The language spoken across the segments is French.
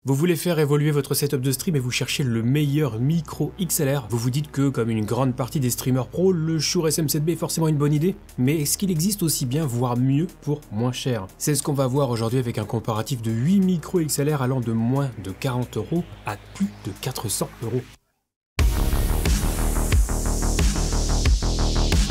Vous voulez faire évoluer votre setup de stream et vous cherchez le meilleur micro XLR. Vous vous dites que, comme une grande partie des streamers pro, le Shure SM7B est forcément une bonne idée. Mais est-ce qu'il existe aussi bien, voire mieux, pour moins cher? C'est ce qu'on va voir aujourd'hui avec un comparatif de 8 micros XLR allant de moins de 40 € à plus de 400 €.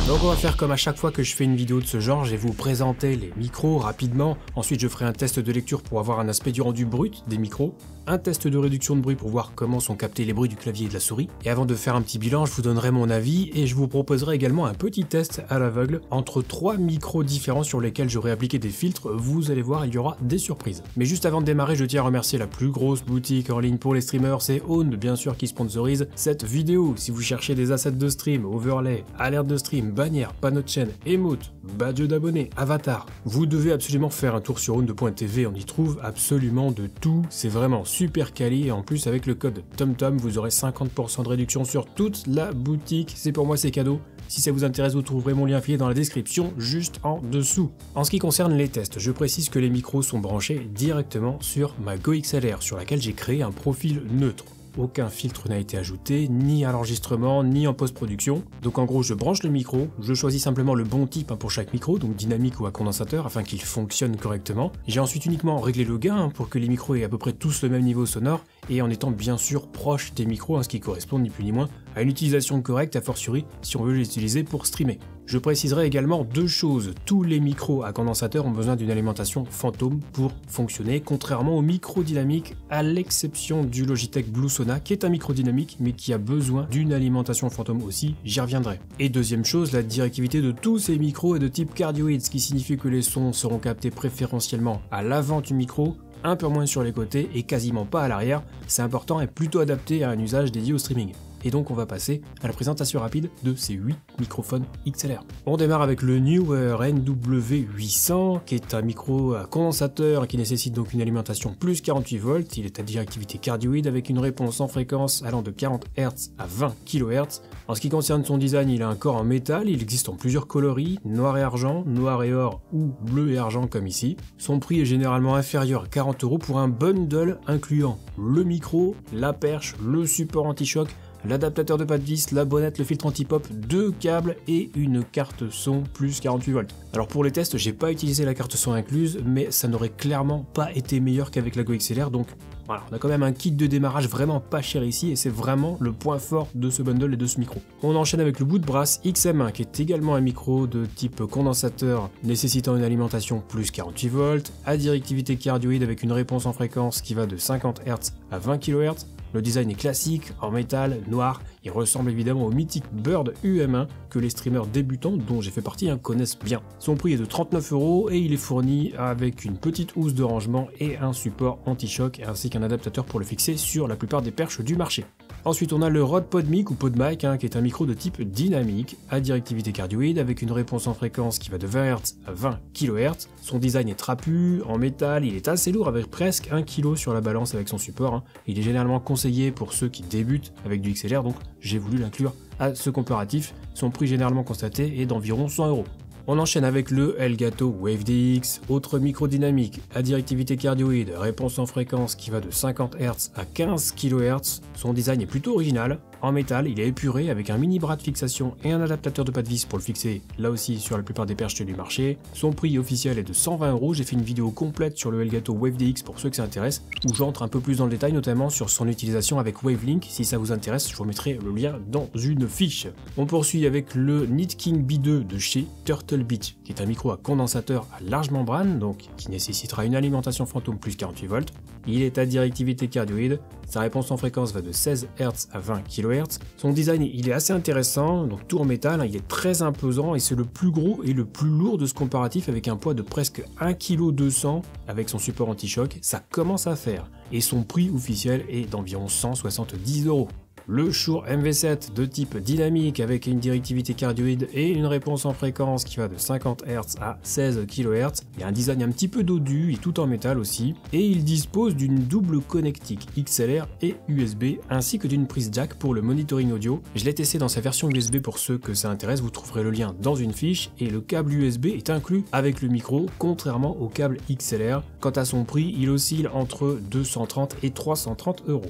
Donc on va faire comme à chaque fois que je fais une vidéo de ce genre, je vais vous présenter les micros rapidement, ensuite je ferai un test de lecture pour avoir un aspect du rendu brut des micros, un test de réduction de bruit pour voir comment sont captés les bruits du clavier et de la souris, et avant de faire un petit bilan, je vous donnerai mon avis et je vous proposerai également un petit test à l'aveugle entre 3 micros différents sur lesquels j'aurai appliqué des filtres, vous allez voir, il y aura des surprises. Mais juste avant de démarrer, je tiens à remercier la plus grosse boutique en ligne pour les streamers, c'est Own bien sûr qui sponsorise cette vidéo. Si vous cherchez des assets de stream, overlay, alerte de stream, bannière, panneau de chaîne, emote, badge d'abonné, avatar, vous devez absolument faire un tour sur own.tv, on y trouve absolument de tout, c'est vraiment super quali et en plus avec le code TomTom vous aurez 50% de réduction sur toute la boutique, c'est pour moi c'est cadeau. Si ça vous intéresse, vous trouverez mon lien affilié dans la description juste en dessous. En ce qui concerne les tests, je précise que les micros sont branchés directement sur ma GoXLR sur laquelle j'ai créé un profil neutre. Aucun filtre n'a été ajouté, ni à l'enregistrement, ni en post-production. Donc en gros, je branche le micro, je choisis simplement le bon type pour chaque micro, donc dynamique ou à condensateur, afin qu'il fonctionne correctement. J'ai ensuite uniquement réglé le gain pour que les micros aient à peu près tous le même niveau sonore, et en étant bien sûr proche des micros, ce qui correspond ni plus ni moins à une utilisation correcte, a fortiori si on veut les utiliser pour streamer. Je préciserai également deux choses, tous les micros à condensateur ont besoin d'une alimentation fantôme pour fonctionner, contrairement aux micros dynamiques, à l'exception du Logitech Bluesona, qui est un micro dynamique, mais qui a besoin d'une alimentation fantôme aussi, j'y reviendrai. Et deuxième chose, la directivité de tous ces micros est de type cardioïde, ce qui signifie que les sons seront captés préférentiellement à l'avant du micro, un peu moins sur les côtés et quasiment pas à l'arrière, c'est important et plutôt adapté à un usage dédié au streaming. Et donc on va passer à la présentation rapide de ces 8 microphones XLR. On démarre avec le Neewer NW800 qui est un micro à condensateur qui nécessite donc une alimentation plus 48 volts. Il est à directivité cardioïde avec une réponse en fréquence allant de 40 Hz à 20 kHz. En ce qui concerne son design, il a un corps en métal, il existe en plusieurs coloris, noir et argent, noir et or ou bleu et argent comme ici. Son prix est généralement inférieur à 40 € pour un bundle incluant le micro, la perche, le support anti-choc, l'adaptateur de pas de vis, la bonnette, le filtre anti-pop, 2 câbles et une carte son plus 48 volts. Alors pour les tests, j'ai pas utilisé la carte son incluse, mais ça n'aurait clairement pas été meilleur qu'avec la GoXLR, donc voilà, on a quand même un kit de démarrage vraiment pas cher ici et c'est vraiment le point fort de ce bundle et de ce micro. On enchaîne avec le Woodbrass XM1 qui est également un micro de type condensateur nécessitant une alimentation plus 48 volts, à directivité cardioïde avec une réponse en fréquence qui va de 50 Hz à 20 kHz. Le design est classique, en métal, noir, il ressemble évidemment au mythique Bird UM1 que les streamers débutants, dont j'ai fait partie, connaissent bien. Son prix est de 39 € et il est fourni avec une petite housse de rangement et un support anti-choc ainsi qu'un adaptateur pour le fixer sur la plupart des perches du marché. Ensuite on a le Rode PodMic ou PodMic qui est un micro de type dynamique à directivité cardioïde avec une réponse en fréquence qui va de 20 Hz à 20 kHz. Son design est trapu, en métal, il est assez lourd avec presque 1 kg sur la balance avec son support. Il est généralement conseillé pour ceux qui débutent avec du XLR, donc j'ai voulu l'inclure à ce comparatif. Son prix généralement constaté est d'environ 100 €. On enchaîne avec le Elgato Wave DX, autre micro dynamique à directivité cardioïde, réponse en fréquence qui va de 50 Hz à 15 kHz. Son design est plutôt original, en métal, il est épuré avec un mini bras de fixation et un adaptateur de pas de vis pour le fixer, là aussi sur la plupart des perches du marché. Son prix officiel est de 120 €, j'ai fait une vidéo complète sur le Elgato Wave DX pour ceux que ça intéresse, où j'entre un peu plus dans le détail, notamment sur son utilisation avec Wavelink. Si ça vous intéresse, je vous mettrai le lien dans une fiche. On poursuit avec le Nitking B2 de chez Turtlebit, qui est un micro à condensateur à large membrane, donc qui nécessitera une alimentation fantôme plus 48 volts. Il est à directivité cardioïde, sa réponse en fréquence va de 16 Hz à 20 kHz. Son design il est assez intéressant, donc tout en métal, il est très imposant et c'est le plus gros et le plus lourd de ce comparatif avec un poids de presque 1,2 kg avec son support anti-choc, ça commence à faire. Et son prix officiel est d'environ 170 €. Le Shure MV7 de type dynamique avec une directivité cardioïde et une réponse en fréquence qui va de 50 Hz à 16 kHz. Il y a un design un petit peu dodu et tout en métal aussi. Et il dispose d'une double connectique XLR et USB ainsi que d'une prise jack pour le monitoring audio. Je l'ai testé dans sa version USB pour ceux que ça intéresse, vous trouverez le lien dans une fiche et le câble USB est inclus avec le micro contrairement au câble XLR. Quant à son prix, il oscille entre 230 et 330 €.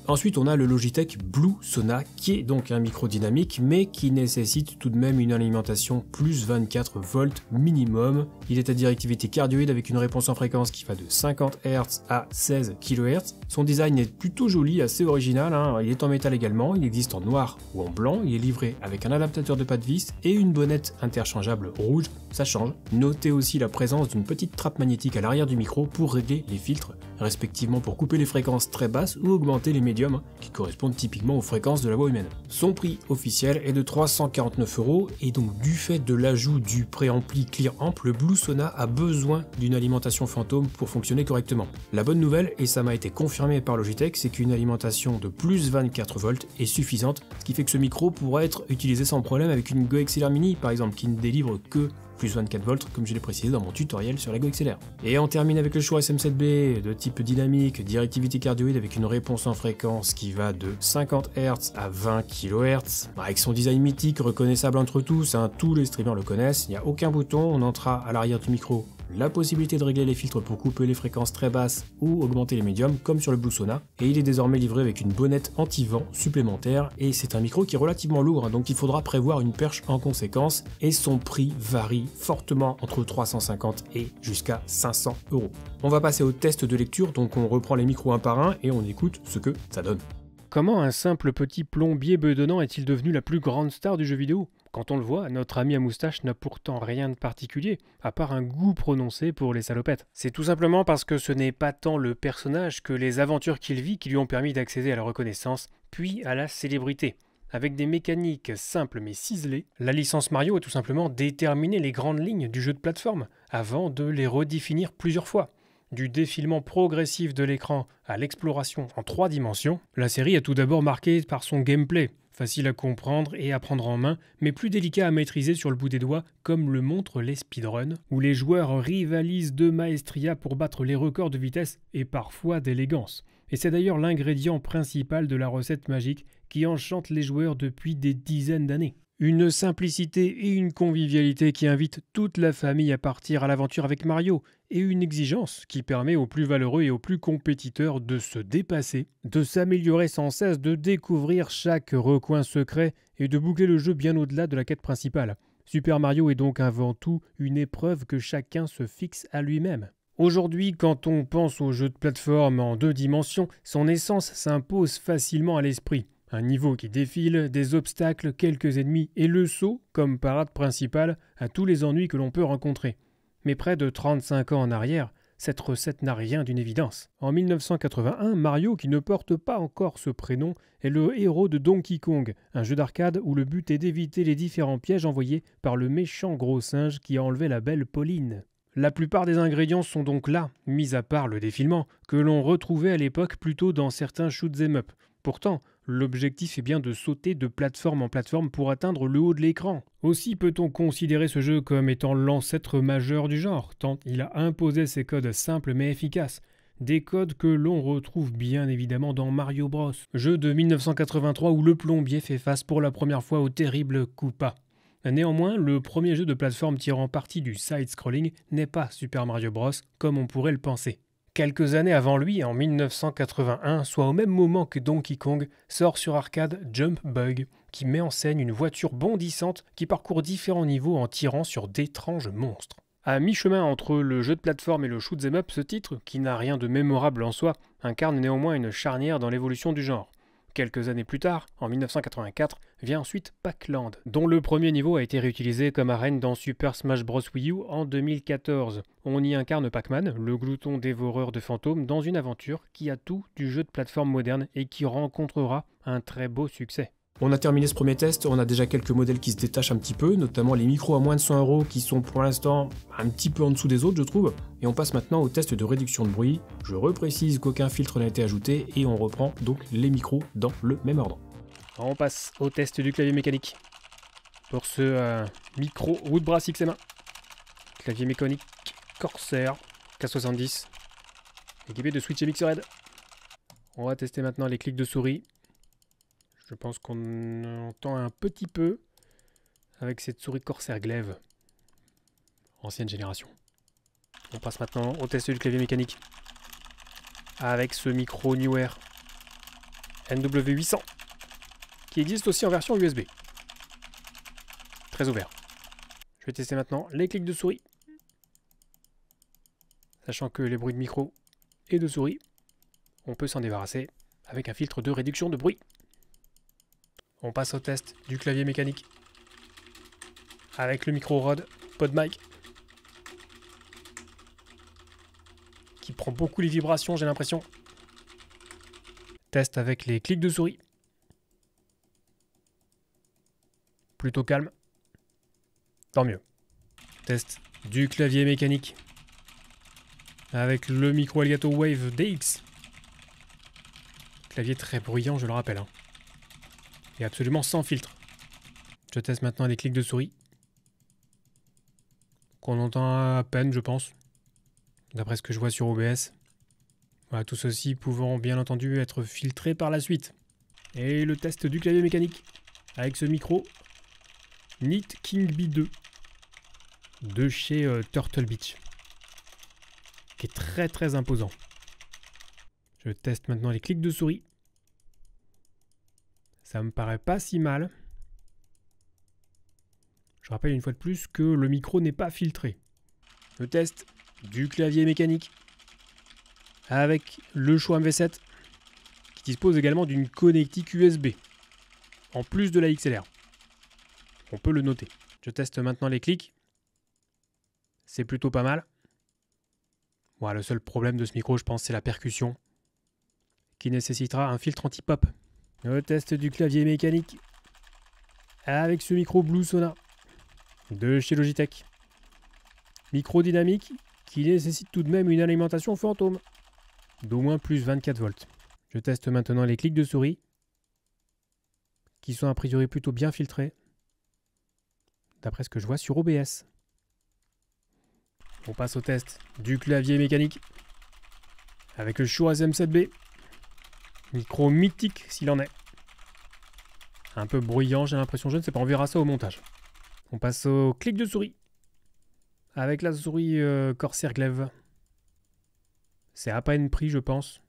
Ensuite, on a le Logitech Blue Sona, qui est donc un micro dynamique, mais qui nécessite tout de même une alimentation plus 24 volts minimum. Il est à directivité cardioïde avec une réponse en fréquence qui va de 50 Hz à 16 kHz. Son design est plutôt joli, assez original, hein. Il est en métal également, il existe en noir ou en blanc, il est livré avec un adaptateur de pas de vis et une bonnette interchangeable rouge, ça change. Notez aussi la présence d'une petite trappe magnétique à l'arrière du micro pour régler les filtres, respectivement pour couper les fréquences très basses ou augmenter les médiums qui correspondent typiquement aux fréquences de la voix humaine. Son prix officiel est de 349 € et donc du fait de l'ajout du préampli Clear Amp, le Blue Sona a besoin d'une alimentation fantôme pour fonctionner correctement. La bonne nouvelle, et ça m'a été confirmé par Logitech, c'est qu'une alimentation de plus 24 volts est suffisante, ce qui fait que ce micro pourra être utilisé sans problème avec une Go XLR Mini par exemple qui ne délivre que plus 24 volts comme je l'ai précisé dans mon tutoriel sur la Go XLR. Et on termine avec le Shure SM7B de type dynamique, directivité cardioïde avec une réponse en fréquence qui va de 50 Hz à 20 kHz. Avec son design mythique, reconnaissable entre tous, hein, tous les streamers le connaissent, il n'y a aucun bouton, on entra à l'arrière du micro la possibilité de régler les filtres pour couper les fréquences très basses ou augmenter les médiums comme sur le Blue Sona, et il est désormais livré avec une bonnette anti-vent supplémentaire et c'est un micro qui est relativement lourd, hein, donc il faudra prévoir une perche en conséquence et son prix varie fortement entre 350 et jusqu'à 500 €. On va passer au test de lecture, donc on reprend les micros un par un et on écoute ce que ça donne. Comment un simple petit plombier bedonnant est-il devenu la plus grande star du jeu vidéo? Quand on le voit, notre ami à moustache n'a pourtant rien de particulier, à part un goût prononcé pour les salopettes. C'est tout simplement parce que ce n'est pas tant le personnage que les aventures qu'il vit qui lui ont permis d'accéder à la reconnaissance, puis à la célébrité. Avec des mécaniques simples mais ciselées, la licence Mario a tout simplement déterminé les grandes lignes du jeu de plateforme, avant de les redéfinir plusieurs fois. Du défilement progressif de l'écran à l'exploration en 3 dimensions, la série est tout d'abord marquée par son gameplay, facile à comprendre et à prendre en main, mais plus délicat à maîtriser sur le bout des doigts, comme le montrent les speedruns, où les joueurs rivalisent de maestria pour battre les records de vitesse et parfois d'élégance. Et c'est d'ailleurs l'ingrédient principal de la recette magique qui enchante les joueurs depuis des dizaines d'années. Une simplicité et une convivialité qui invitent toute la famille à partir à l'aventure avec Mario, et une exigence qui permet aux plus valeureux et aux plus compétiteurs de se dépasser, de s'améliorer sans cesse, de découvrir chaque recoin secret et de boucler le jeu bien au-delà de la quête principale. Super Mario est donc avant tout une épreuve que chacun se fixe à lui-même. Aujourd'hui, quand on pense au jeu de plateforme en 2 dimensions, son essence s'impose facilement à l'esprit. Un niveau qui défile, des obstacles, quelques ennemis et le saut comme parade principale à tous les ennuis que l'on peut rencontrer. Mais près de 35 ans en arrière, cette recette n'a rien d'une évidence. En 1981, Mario, qui ne porte pas encore ce prénom, est le héros de Donkey Kong, un jeu d'arcade où le but est d'éviter les différents pièges envoyés par le méchant gros singe qui a enlevé la belle Pauline. La plupart des ingrédients sont donc là, mis à part le défilement, que l'on retrouvait à l'époque plutôt dans certains shoot'em up. Pourtant, l'objectif est bien de sauter de plateforme en plateforme pour atteindre le haut de l'écran. Aussi peut-on considérer ce jeu comme étant l'ancêtre majeur du genre, tant il a imposé ses codes simples mais efficaces. Des codes que l'on retrouve bien évidemment dans Mario Bros, jeu de 1983 où le plombier fait face pour la première fois au terrible Koopa. Néanmoins, le premier jeu de plateforme tirant parti du side-scrolling n'est pas Super Mario Bros comme on pourrait le penser. Quelques années avant lui, en 1981, soit au même moment que Donkey Kong, sort sur arcade Jump Bug, qui met en scène une voiture bondissante qui parcourt différents niveaux en tirant sur d'étranges monstres. À mi-chemin entre le jeu de plateforme et le shoot'em up, ce titre, qui n'a rien de mémorable en soi, incarne néanmoins une charnière dans l'évolution du genre. Quelques années plus tard, en 1984, vient ensuite Pac-Land, dont le premier niveau a été réutilisé comme arène dans Super Smash Bros. Wii U en 2014. On y incarne Pac-Man, le glouton dévoreur de fantômes, dans une aventure qui a tout du jeu de plateforme moderne et qui rencontrera un très beau succès. On a terminé ce premier test, on a déjà quelques modèles qui se détachent un petit peu, notamment les micros à moins de 100 € qui sont pour l'instant un petit peu en dessous des autres je trouve. Et on passe maintenant au test de réduction de bruit. Je reprécise qu'aucun filtre n'a été ajouté et on reprend donc les micros dans le même ordre. On passe au test du clavier mécanique. Pour ce micro Woodbrass XM1. Clavier mécanique Corsair K70. Équipé de switch et mixer head. On va tester maintenant les clics de souris. Je pense qu'on entend un petit peu avec cette souris Corsair Glaive. Ancienne génération. On passe maintenant au test du clavier mécanique. Avec ce micro Neewer NW800. Qui existe aussi en version USB. Très ouvert. Je vais tester maintenant les clics de souris. Sachant que les bruits de micro et de souris, on peut s'en débarrasser avec un filtre de réduction de bruit. On passe au test du clavier mécanique. Avec le micro Rode PodMic. Qui prend beaucoup les vibrations, j'ai l'impression. Test avec les clics de souris. Plutôt calme. Tant mieux. Test du clavier mécanique. Avec le micro Elgato Wave DX. Clavier très bruyant, je le rappelle. Et absolument sans filtre. Je teste maintenant les clics de souris. Qu'on entend à peine, je pense. D'après ce que je vois sur OBS. Voilà, tout ceci pouvant bien entendu être filtré par la suite. Et le test du clavier mécanique. Avec ce micro Neat King B2 de chez Turtle Beach, qui est très imposant. Je teste maintenant les clics de souris. Ça me paraît pas si mal. Je rappelle une fois de plus que le micro n'est pas filtré. Le test du clavier mécanique avec le Shure MV7 qui dispose également d'une connectique USB en plus de la XLR. On peut le noter. Je teste maintenant les clics. C'est plutôt pas mal. Voilà, le seul problème de ce micro, je pense, c'est la percussion qui nécessitera un filtre anti-pop. Le test du clavier mécanique avec ce micro Bluesona de chez Logitech. Micro dynamique qui nécessite tout de même une alimentation fantôme d'au moins plus 24 volts. Je teste maintenant les clics de souris qui sont a priori plutôt bien filtrés d'après ce que je vois sur OBS. On passe au test du clavier mécanique avec le Shure SM7B. Micro mythique s'il en est. Un peu bruyant, j'ai l'impression, je ne sais pas, on verra ça au montage. On passe au clic de souris avec la souris Corsair Glaive. C'est à peine pris, je pense.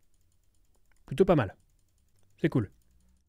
Plutôt pas mal. C'est cool.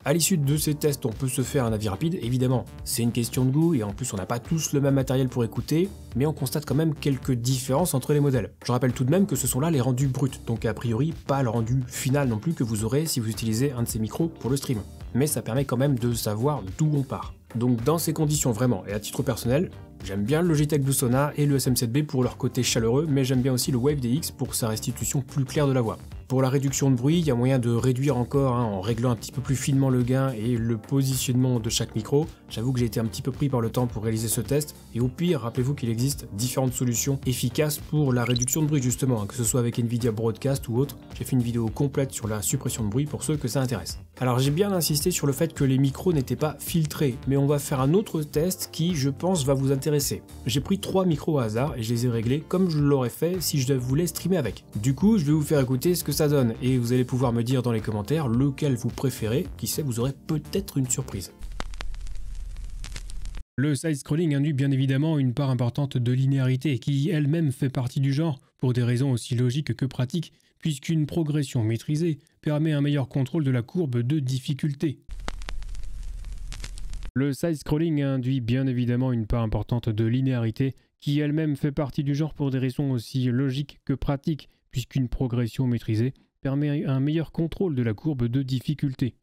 À l'issue de ces tests, on peut se faire un avis rapide, évidemment. C'est une question de goût et en plus on n'a pas tous le même matériel pour écouter, mais on constate quand même quelques différences entre les modèles. Je rappelle tout de même que ce sont là les rendus bruts, donc a priori pas le rendu final non plus que vous aurez si vous utilisez un de ces micros pour le stream. Mais ça permet quand même de savoir d'où on part. Donc dans ces conditions vraiment, et à titre personnel, j'aime bien le Logitech Bluesona et le SM7B pour leur côté chaleureux, mais j'aime bien aussi le Wave DX pour sa restitution plus claire de la voix. Pour la réduction de bruit, il y a moyen de réduire encore en réglant un petit peu plus finement le gain et le positionnement de chaque micro. J'avoue que j'ai été un petit peu pris par le temps pour réaliser ce test, et au pire, rappelez-vous qu'il existe différentes solutions efficaces pour la réduction de bruit justement, que ce soit avec Nvidia Broadcast ou autre. J'ai fait une vidéo complète sur la suppression de bruit pour ceux que ça intéresse. Alors j'ai bien insisté sur le fait que les micros n'étaient pas filtrés, mais on va faire un autre test qui, je pense, va vous intéresser. J'ai pris 3 micros au hasard et je les ai réglés comme je l'aurais fait si je voulais streamer avec. Du coup, je vais vous faire écouter ce que ça donne et vous allez pouvoir me dire dans les commentaires lequel vous préférez, qui sait, vous aurez peut-être une surprise. Le side-scrolling induit bien évidemment une part importante de linéarité qui elle-même fait partie du genre pour des raisons aussi logiques que pratiques, puisqu'une progression maîtrisée permet un meilleur contrôle de la courbe de difficulté. Le side-scrolling induit bien évidemment une part importante de linéarité qui elle-même fait partie du genre pour des raisons aussi logiques que pratiques, puisqu'une progression maîtrisée permet un meilleur contrôle de la courbe de difficulté.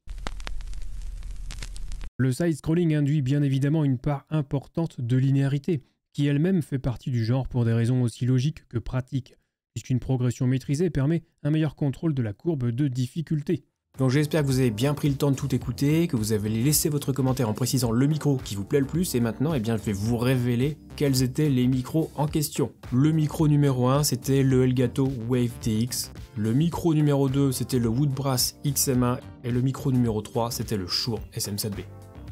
Le side-scrolling induit bien évidemment une part importante de linéarité, qui elle-même fait partie du genre pour des raisons aussi logiques que pratiques, puisqu'une progression maîtrisée permet un meilleur contrôle de la courbe de difficulté. Donc j'espère que vous avez bien pris le temps de tout écouter, que vous avez laissé votre commentaire en précisant le micro qui vous plaît le plus, et maintenant, eh bien, je vais vous révéler quels étaient les micros en question. Le micro numéro 1, c'était le Elgato Wave DX. Le micro numéro 2, c'était le Woodbrass XM1. Et le micro numéro 3, c'était le Shure SM7B.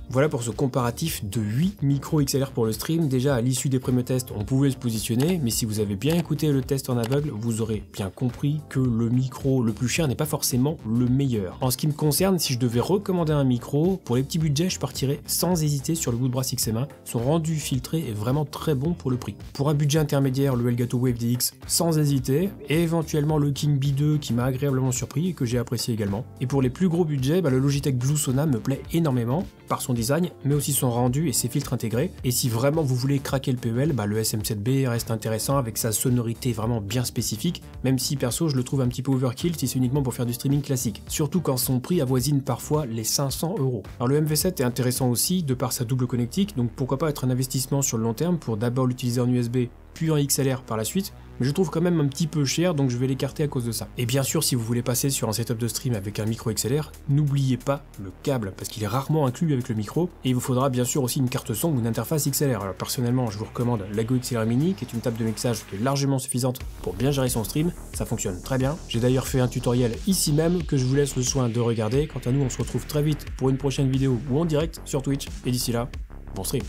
Voilà pour ce comparatif de 8 micros XLR pour le stream. Déjà à l'issue des premiers tests, on pouvait se positionner, mais si vous avez bien écouté le test en aveugle, vous aurez bien compris que le micro le plus cher n'est pas forcément le meilleur. En ce qui me concerne, si je devais recommander un micro, pour les petits budgets, je partirais sans hésiter sur le Woodbrass XM1. Son rendu filtré est vraiment très bon pour le prix. Pour un budget intermédiaire, le Elgato Wave DX sans hésiter, et éventuellement le King B2 qui m'a agréablement surpris et que j'ai apprécié également. Et pour les plus gros budgets, le Logitech Blue Sona me plaît énormément par son design, mais aussi son rendu et ses filtres intégrés. Et si vraiment vous voulez craquer le PEL, le SM7B reste intéressant avec sa sonorité vraiment bien spécifique, même si perso je le trouve un petit peu overkill si c'est uniquement pour faire du streaming classique, surtout quand son prix avoisine parfois les 500 €. Alors le MV7 est intéressant aussi de par sa double connectique, donc pourquoi pas être un investissement sur le long terme pour d'abord l'utiliser en USB puis en XLR par la suite, mais je trouve quand même un petit peu cher, donc je vais l'écarter à cause de ça. Et bien sûr, si vous voulez passer sur un setup de stream avec un micro XLR, n'oubliez pas le câble, parce qu'il est rarement inclus avec le micro, et il vous faudra bien sûr aussi une carte son ou une interface XLR. Alors personnellement, je vous recommande la Go XLR Mini, qui est une table de mixage qui est largement suffisante pour bien gérer son stream, ça fonctionne très bien. J'ai d'ailleurs fait un tutoriel ici même, que je vous laisse le soin de regarder. Quant à nous, on se retrouve très vite pour une prochaine vidéo ou en direct sur Twitch, et d'ici là, bon stream.